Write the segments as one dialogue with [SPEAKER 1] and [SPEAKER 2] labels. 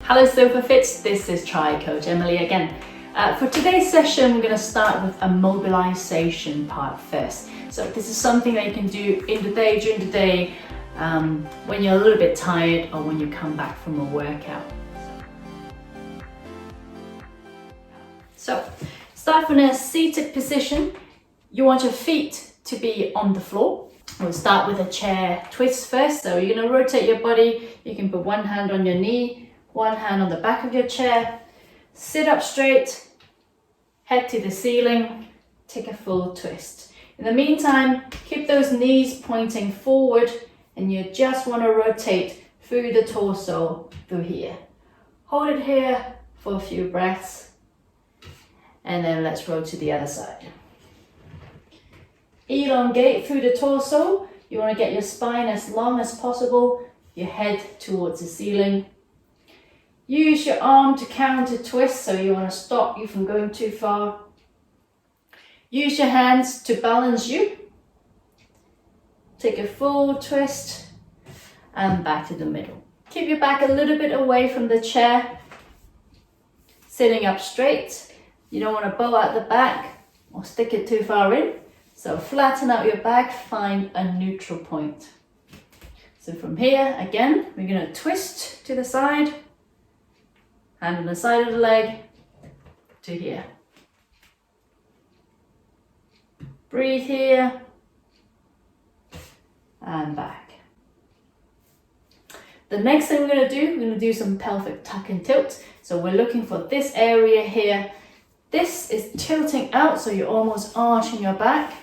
[SPEAKER 1] Hello Silverfit, this is Tri Coach Emily again. For today's session, we're going to start with a mobilization part first. So this is something that you can do in the day, during the day, when you're a little bit tired or when you come back from a workout. So start from a seated position. You want your feet to be on the floor. We'll start with a chair twist first. So you're going to rotate your body. You can put one hand on your knee, one hand on the back of your chair, sit up straight, head to the ceiling, take a full twist. In the meantime, keep those knees pointing forward and you just want to rotate through the torso through here. Hold it here for a few breaths and then let's roll to the other side. Elongate through the torso. You want to get your spine as long as possible, your head towards the ceiling. Use your arm to counter twist, so you want to stop you from going too far. Use your hands to balance you. Take a full twist and back to the middle. Keep your back a little bit away from the chair. Sitting up straight. You don't want to bow out the back or stick it too far in. So flatten out your back, find a neutral point. So from here, again, we're going to twist to the side. Hand on the side of the leg to here. Breathe here and back. The next thing we're going to do some pelvic tuck and tilt. So we're looking for this area here. This is tilting out, so you're almost arching your back.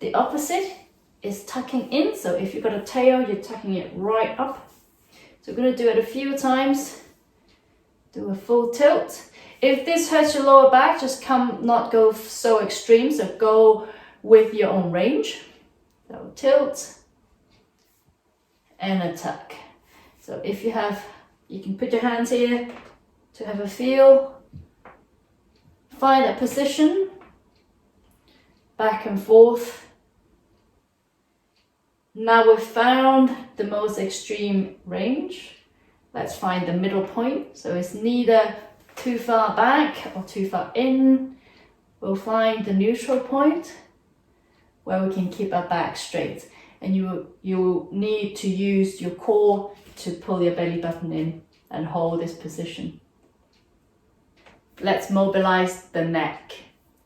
[SPEAKER 1] The opposite is tucking in. So if you've got a tail, you're tucking it right up. So we're going to do it a few times. Do a full tilt. If this hurts your lower back, just not go so extreme. So go with your own range. So tilt and a tuck. So if you can put your hands here to have a feel. Find a position. Back and forth. Now we've found the most extreme range. Let's find the middle point. So it's neither too far back or too far in. We'll find the neutral point where we can keep our back straight. And you need to use your core to pull your belly button in and hold this position. Let's mobilize the neck.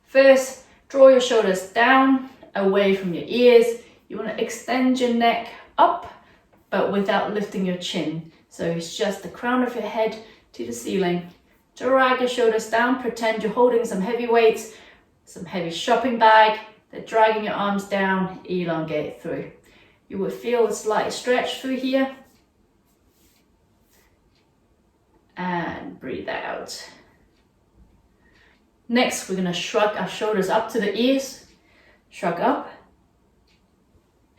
[SPEAKER 1] First, draw your shoulders down, away from your ears. You want to extend your neck up, but without lifting your chin. So it's just the crown of your head to the ceiling. Drag your shoulders down, pretend you're holding some heavy weights, some heavy shopping bag. They're dragging your arms down, elongate through. You will feel a slight stretch through here. And breathe out. Next, we're going to shrug our shoulders up to the ears. Shrug up.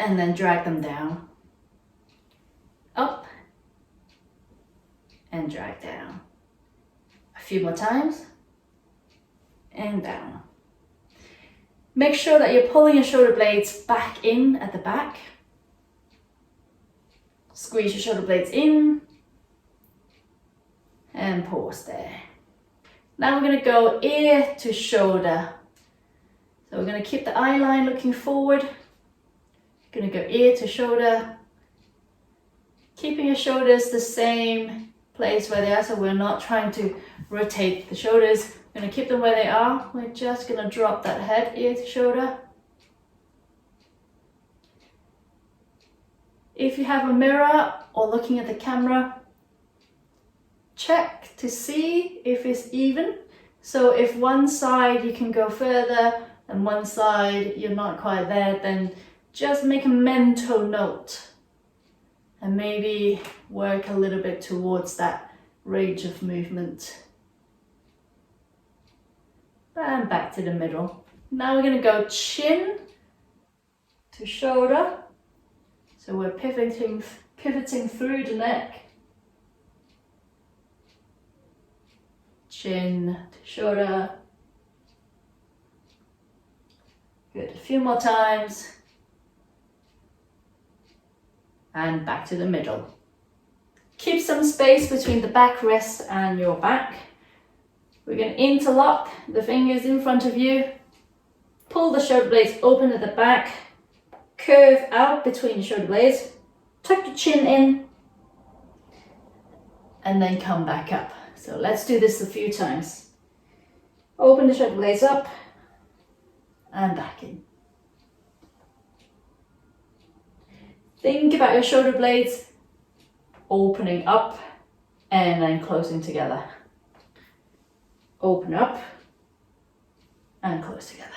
[SPEAKER 1] And then drag them down. Up. And drag down. A few more times. And down. Make sure that you're pulling your shoulder blades back in at the back. Squeeze your shoulder blades in. And pause there. Now we're going to go ear to shoulder. So we're going to keep the eye line looking forward. Going to go ear to shoulder. Keeping your shoulders the same place where they are, so we're not trying to rotate the shoulders. We're going to keep them where they are. We're just going to drop that head, ear to shoulder. If you have a mirror or looking at the camera, check to see if it's even. So if one side you can go further and one side you're not quite there, then just make a mental note and maybe work a little bit towards that range of movement. And back to the middle. Now we're going to go chin to shoulder. So we're pivoting through the neck. Chin to shoulder. Good. A few more times. And back to the middle. Keep some space between the backrest and your back. We're going to interlock the fingers in front of you. Pull the shoulder blades open at the back. Curve out between your shoulder blades. Tuck your chin in. And then come back up. So let's do this a few times. Open the shoulder blades up. And back in. Think about your shoulder blades opening up and then closing together. Open up and close together.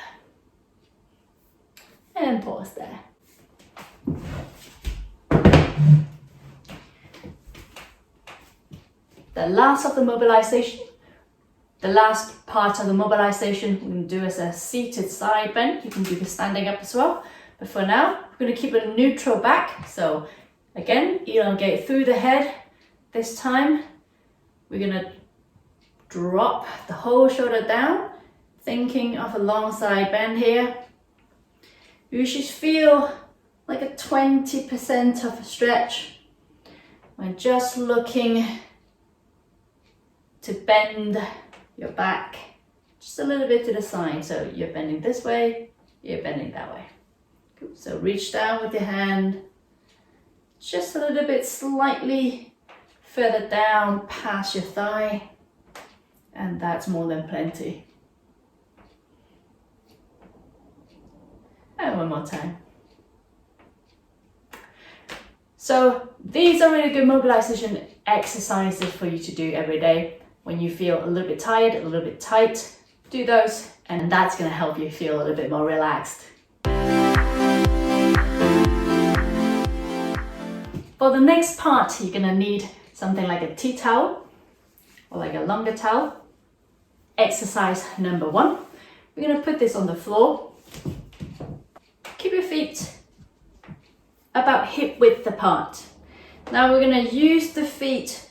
[SPEAKER 1] And pause there. The last of the mobilization, the last part of the mobilization we can do is a seated side bend. You can do the standing up as well. But for now, we're going to keep a neutral back. So again, elongate through the head. This time, we're going to drop the whole shoulder down, thinking of a long side bend here. You should feel like a 20% of a stretch. We're just looking to bend your back just a little bit to the side. So you're bending this way, you're bending that way. Good. So reach down with your hand, just a little bit slightly further down past your thigh. And that's more than plenty. And one more time. So these are really good mobilization exercises for you to do every day. When you feel a little bit tired, a little bit tight, do those, and that's going to help you feel a little bit more relaxed. For the next part, you're going to need something like a tea towel or like a longer towel. Exercise number 1. We're going to put this on the floor. Keep your feet about hip width apart. Now we're going to use the feet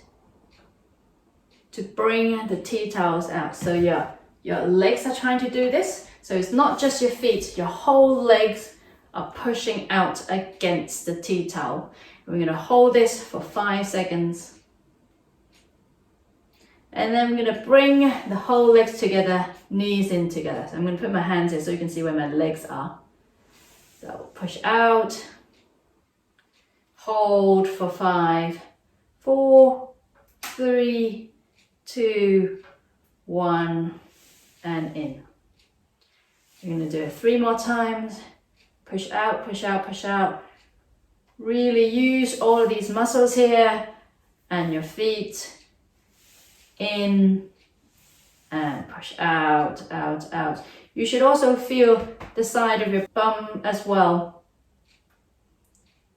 [SPEAKER 1] to bring the tea towels out. So your legs are trying to do this. So it's not just your feet, your whole legs are pushing out against the tea towel. And we're going to hold this for 5 seconds. And then we're going to bring the whole legs together, knees in together. So I'm going to put my hands here so you can see where my legs are. So push out, hold for 5, 4, 3, 2, 1, and in. You're going to do it 3 more times. Push out, push out, push out. Really use all of these muscles here and your feet. In and push out, out, out. You should also feel the side of your bum as well.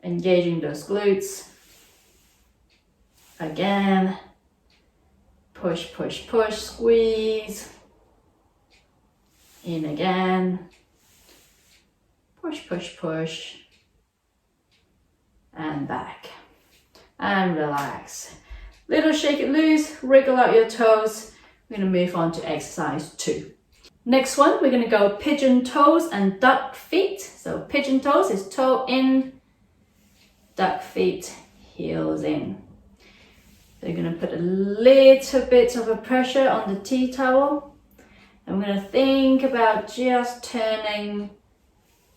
[SPEAKER 1] Engaging those glutes. Again. Push, push, push, squeeze. In again. Push, push, push. And back. And relax. Little shake it loose, wriggle out your toes. We're going to move on to exercise 2. Next one, we're going to go pigeon toes and duck feet. So pigeon toes is toe in, duck feet, heels in. So you're going to put a little bit of a pressure on the tea towel. And we're going to think about just turning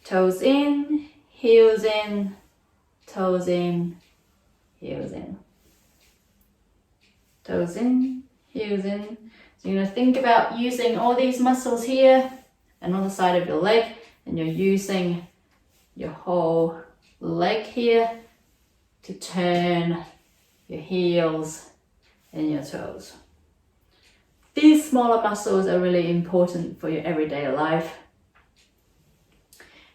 [SPEAKER 1] toes in, heels in, toes in, heels in. Toes in, heels in. So you're going to think about using all these muscles here and on the side of your leg, and you're using your whole leg here to turn your heels and your toes. These smaller muscles are really important for your everyday life,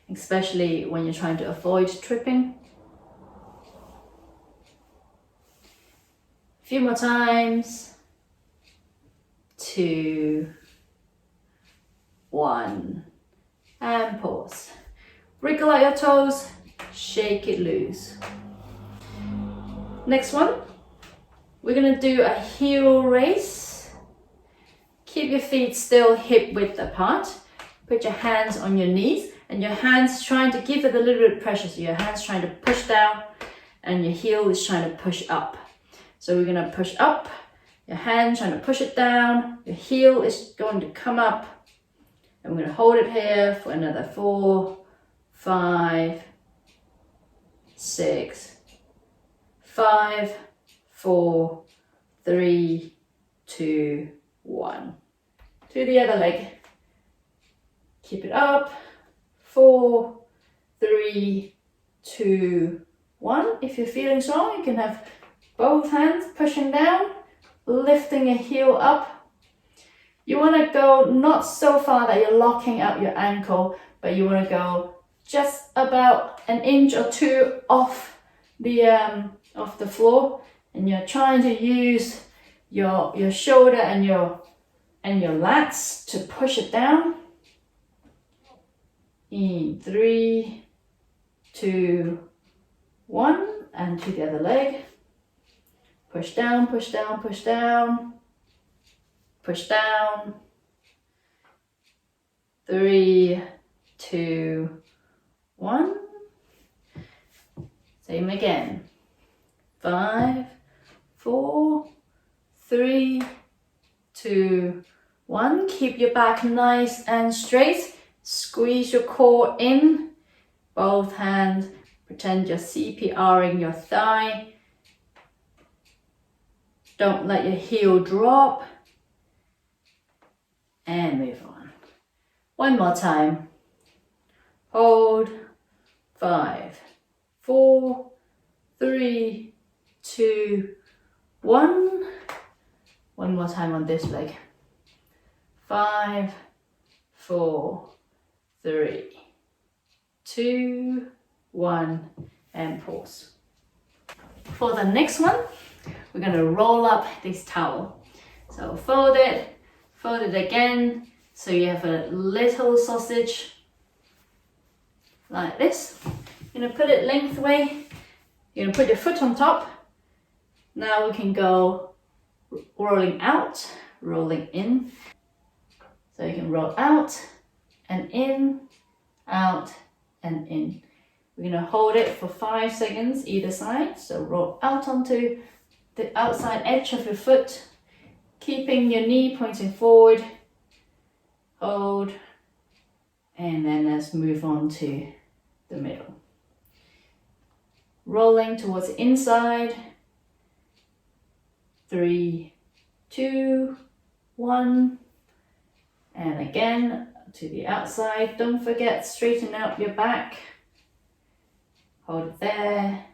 [SPEAKER 1] especially when you're trying to avoid tripping. A few more times. 2, 1, and pause. Wriggle out your toes, shake it loose. Next one, we're going to do a heel raise. Keep your feet still hip width apart. Put your hands on your knees and your hands trying to give it a little bit of pressure. So your hands trying to push down and your heel is trying to push up. So we're gonna push up, your hand trying to push it down, your heel is going to come up, and we're gonna hold it here for another 4, 5, 6, 5, 4, 3, 2, 1. To the other leg. Keep it up. 4, 3, 2, 1. If you're feeling strong, you can have both hands pushing down, lifting your heel up. You want to go not so far that you're locking out your ankle, but you want to go just about an inch or 2 off the floor, and you're trying to use your shoulder and your lats to push it down. In 3, 2, 1, and to the other leg. Push down, push down, push down, push down. 3, 2, 1. Same again. 5, 4, 3, 2, 1. Keep your back nice and straight. Squeeze your core in. Both hands. Pretend you're CPRing your thigh. Don't let your heel drop. And move on. One more time. Hold. 5, 4, 3, 2, 1. One more time on this leg. 5, 4, 3, 2, 1, and pause. For the next one, we're going to roll up this towel. So fold it again, so you have a little sausage like this. You're going to put it lengthway. You're going to put your foot on top. Now we can go rolling out, rolling in. So you can roll out and in, out and in. We're going to hold it for 5 seconds either side. So roll out onto the outside edge of your foot, keeping your knee pointing forward. Hold, and then let's move on to the middle. Rolling towards the inside. 3, 2, 1. And again to the outside. Don't forget, straighten out your back. Hold it there.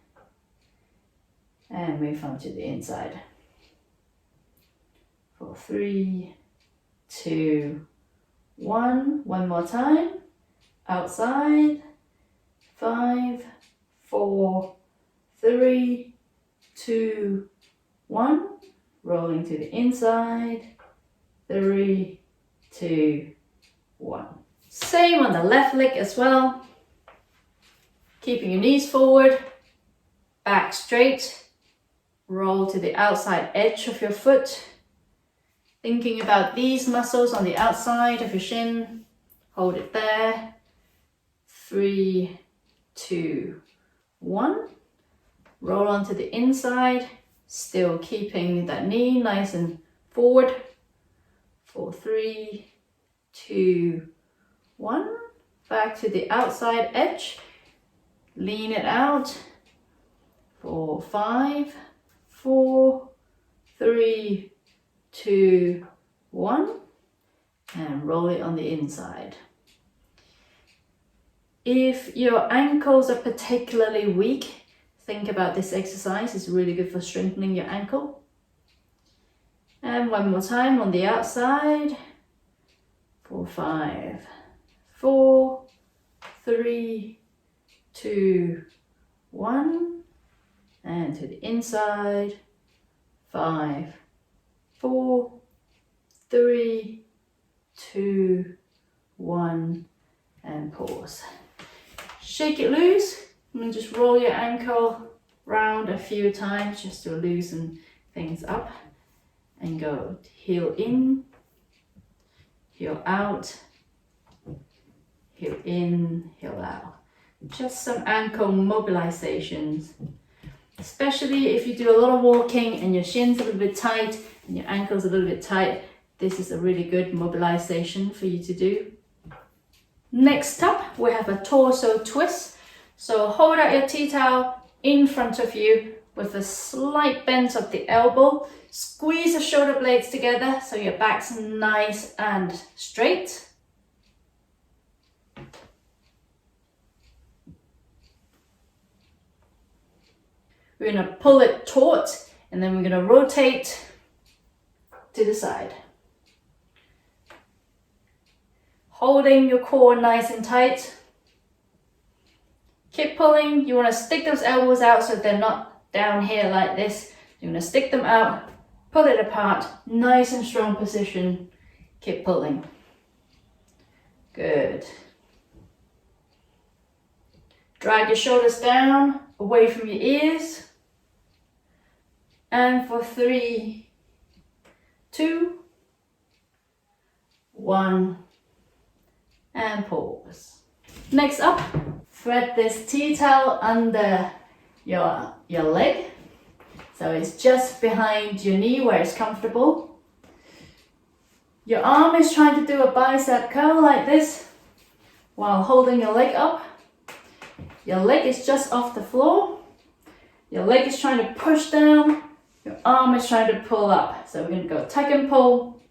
[SPEAKER 1] And move on to the inside. For 3, 2, 1. One more time. Outside. 5, 4, 3, 2, 1. Rolling to the inside. 3, 2, 1. Same on the left leg as well. Keeping your knees forward, back straight. Roll to the outside edge of your foot. Thinking about these muscles on the outside of your shin. Hold it there. 3, 2, 1. Roll onto the inside, still keeping that knee nice and forward. For 3, 2, 1. Back to the outside edge. Lean it out. For 5, 4, 3, 2, 1. And roll it on the inside. If your ankles are particularly weak, think about this exercise. It's really good for strengthening your ankle. And one more time on the outside. For 5, 4, 3, 2, 1. And to the inside. 5, 4, 3, 2, 1. And pause. Shake it loose. And just roll your ankle round a few times just to loosen things up. And go heel in, heel out, heel in, heel out. Just some ankle mobilizations. Especially if you do a lot of walking and your shin's a little bit tight and your ankle's a little bit tight, this is a really good mobilization for you to do. Next up, we have a torso twist. So hold out your tea towel in front of you with a slight bend of the elbow. Squeeze the shoulder blades together so your back's nice and straight. We're going to pull it taut and then we're going to rotate to the side. Holding your core nice and tight. Keep pulling. You want to stick those elbows out so they're not down here like this. You're going to stick them out, pull it apart, nice and strong position. Keep pulling. Good. Drag your shoulders down, away from your ears. And for 3, 2, 1, and pause. Next up, thread this tea towel under your leg. So it's just behind your knee where it's comfortable. Your arm is trying to do a bicep curl like this while holding your leg up. Your leg is just off the floor. Your leg is trying to push down. Your arm is trying to pull up. So we're going to go tuck and pull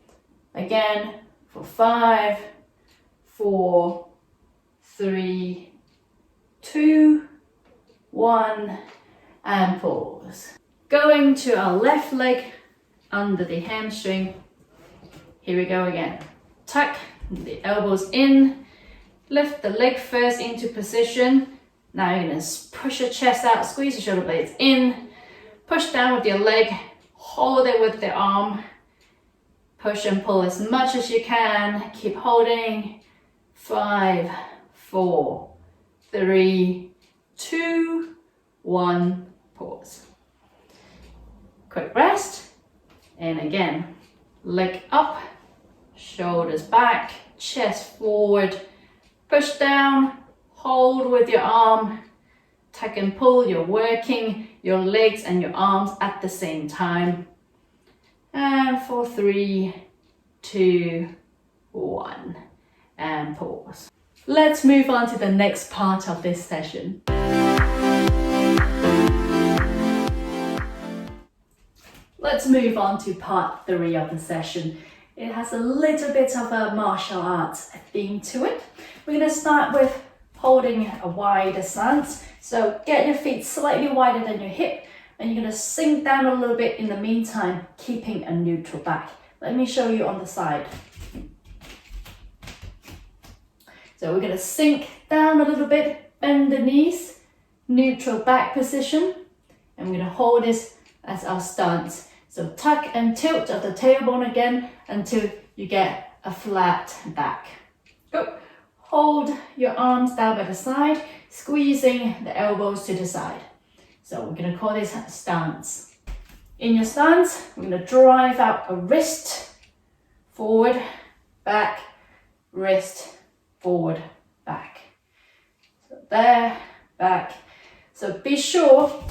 [SPEAKER 1] again for 5, 4, 3, 2, 1, and pause. Going to our left leg under the hamstring. Here we go again. Tuck the elbows in. Lift the leg first into position. Now you're going to push your chest out, squeeze your shoulder blades in. Push down with your leg, hold it with the arm. Push and pull as much as you can. Keep holding. 5, 4, 3, 2, 1, pause. Quick rest. And again, leg up, shoulders back, chest forward. Push down, hold with your arm. Tuck and pull, you're working your legs and your arms at the same time. And for 3, 2, 1, and pause. Let's move on to the next part of this session. Let's move on to part 3 of the session. It has a little bit of a martial arts theme to it. We're going to start with holding a wider stance. So get your feet slightly wider than your hip and you're going to sink down a little bit in the meantime, keeping a neutral back. Let me show you on the side. So we're going to sink down a little bit, bend the knees, neutral back position, and we're going to hold this as our stance. So tuck and tilt at the tailbone again until you get a flat back. Go. Hold your arms down by the side, squeezing the elbows to the side. So we're going to call this stance. In your stance, we're going to drive out a wrist, forward, back, wrist, forward, back. So there, back. So be sure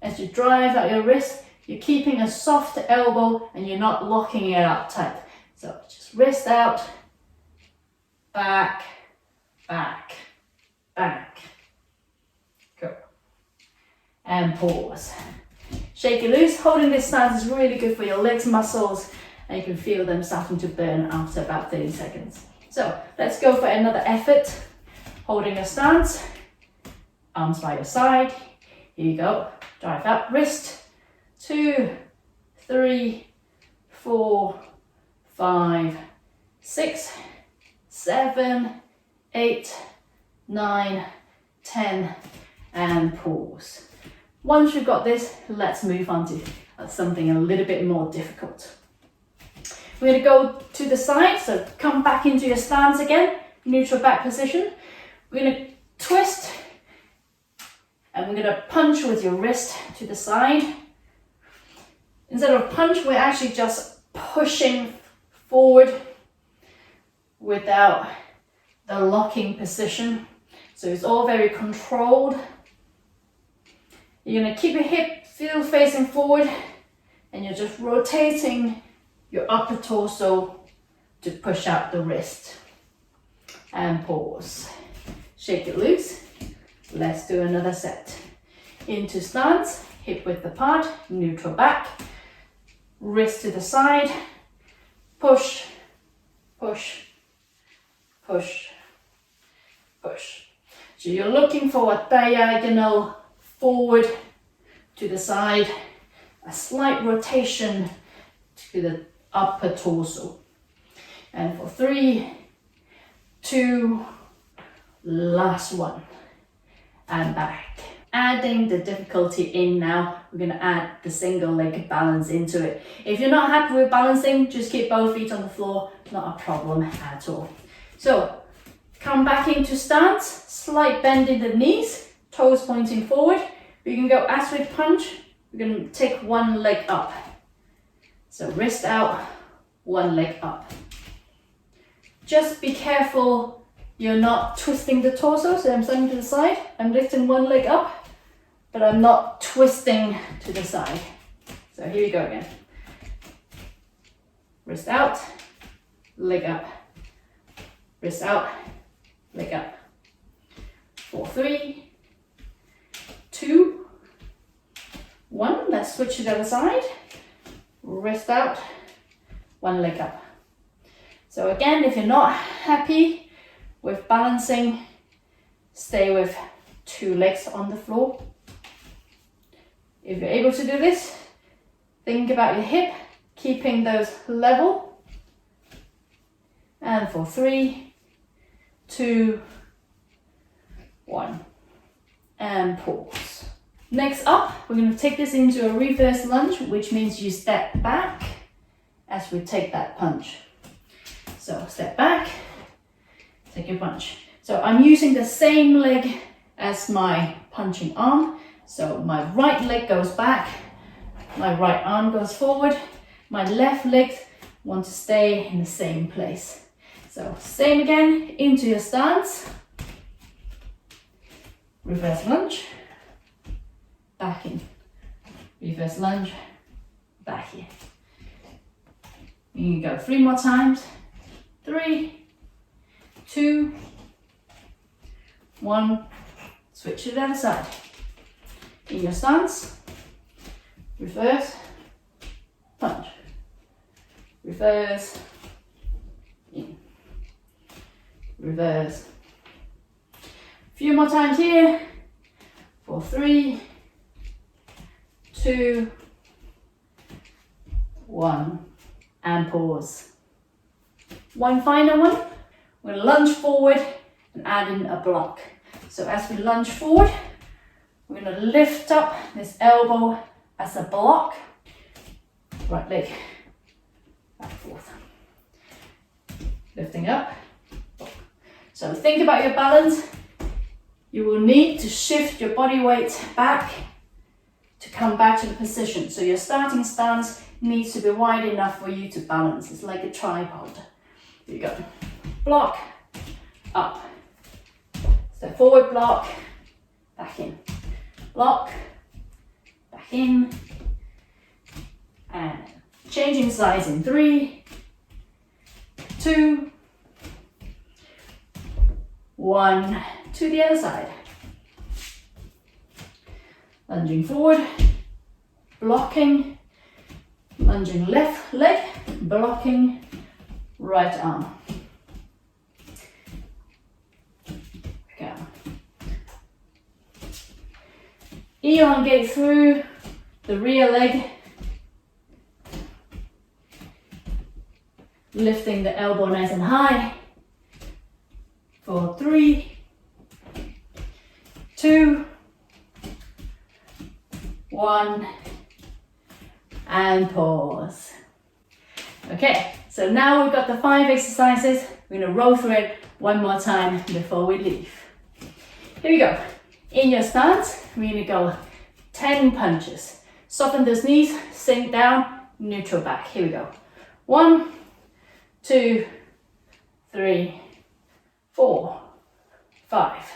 [SPEAKER 1] as you drive out your wrist, you're keeping a soft elbow and you're not locking it up tight. So just wrist out, back, back, back. Go. And pause. Shake it loose. Holding this stance is really good for your legs muscles and you can feel them starting to burn after about 30 seconds. So let's go for another effort. Holding a stance, arms by your side. Here you go. Drive up, wrist. 2, 3, 4, 5, 6, 7, 8, 9, 10, and pause. Once you've got this, let's move on to something a little bit more difficult. We're going to go to the side, so come back into your stance again, neutral back position. We're going to twist and we're going to punch with your wrist to the side. Instead of punch, we're actually just pushing forward without the locking position. So it's all very controlled. You're going to keep your hip still facing forward, and you're just rotating your upper torso to push out the wrist. And pause. Shake it loose. Let's do another set. Into stance, hip width apart, neutral back, wrist to the side, push, push, push, push. So you're looking for a diagonal forward to the side, a slight rotation to the upper torso. And for 3, 2, last one, and back. Adding the difficulty in now, we're going to add the single leg balance into it. If you're not happy with balancing, just keep both feet on the floor, not a problem at all. So come back into stance, slight bend in the knees, toes pointing forward. We can go as we punch, we're going to take one leg up. So wrist out, one leg up. Just be careful you're not twisting the torso, so I'm standing to the side, I'm lifting one leg up, but I'm not twisting to the side. So here we go again. Wrist out, leg up. Wrist out, leg up. 4, 3, 2, 1. Let's switch to the other side. Wrist out, one leg up. So again, if you're not happy with balancing, stay with 2 legs on the floor. If you're able to do this, think about your hip, keeping those level. And for 3, 2, 1, and pause. Next up, we're going to take this into a reverse lunge, which means you step back as we take that punch. So step back, take your punch. So I'm using the same leg as my punching arm. So my right leg goes back, my right arm goes forward, my left leg wants to stay in the same place. So same again, into your stance, reverse lunge, back in, reverse lunge, back in. You can go 3 more times. 3, 2, 1, switch to the other side. In your stance, reverse, punch, reverse, in, reverse. A few more times here. For 3, 2, 1, and pause. One final one. We're going to lunge forward and add in a block. So as we lunge forward, we're going to lift up this elbow as a block. Right leg back forth. Lifting up. So think about your balance. You will need to shift your body weight back to come back to the position. So your starting stance needs to be wide enough for you to balance. It's like a tripod. Here you go. Block, up. Step forward, block, back in. Block, back in. And changing sides in 3, 2, 1. To the other side. Lunging forward, blocking, lunging left leg, blocking right arm. Go. Elongate through the rear leg, lifting the elbow nice and high. For 3, 2, 1, and pause. Okay, so now we've got the 5 exercises. We're going to roll through it one more time before we leave. Here we go. In your stance, we're going to go 10 punches. Soften those knees, sink down, neutral back. Here we go. 1, 2, 3, 4, 5,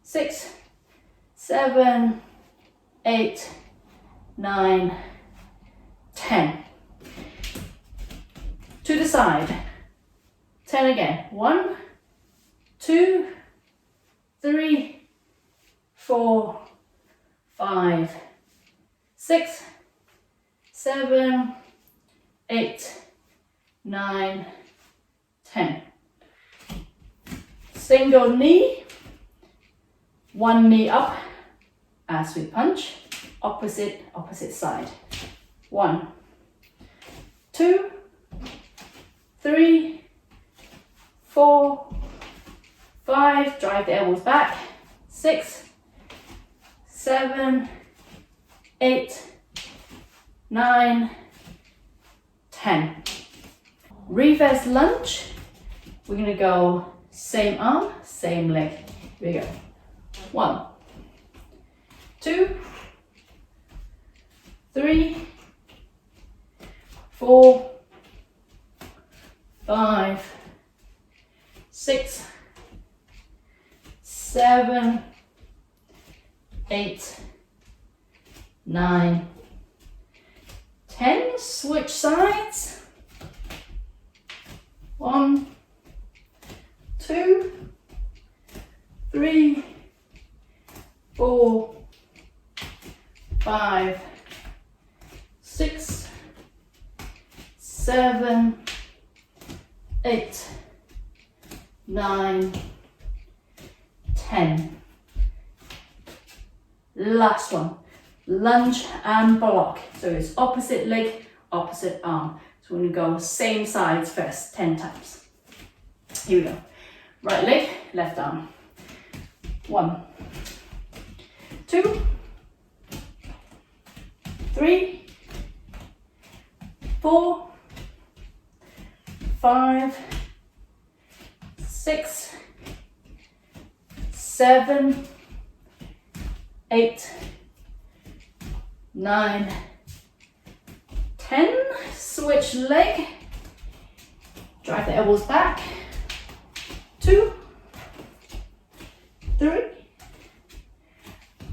[SPEAKER 1] 6, 7, 8, 9, 10. To the side. 10 again. 1, 2, 3, 4, 5, 6, 7, 8, 9, 10. Single knee, one knee up as we punch, opposite side. 1, 2, 3, 4, 5, drive the elbows back, 6, 7, 8, 9, 10. Reverse lunge. We're going to go same arm, same leg. Here we go. 1, 2, 3, 4, 5, 6, 7, 8, 9, 10. Switch sides. 1, 2, 3, 4, 5, 6, 7, 8, 9, 10. Last one. Lunge and block. So it's opposite leg, opposite arm. So we're going to go same sides first, 10 times. Here we go. Right leg, left arm. 1, 2, 3, 4, 5, 6, 7, 8, 9, 10. Switch leg. Drive the elbows back. 2, 3,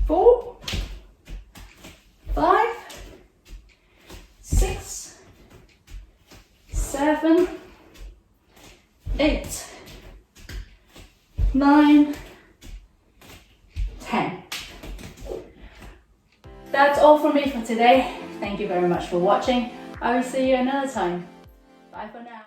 [SPEAKER 1] 4, 5, 6, 7, 8, 9, 10. That's all from me for today. Thank you very much for watching. I will see you another time. Bye for now.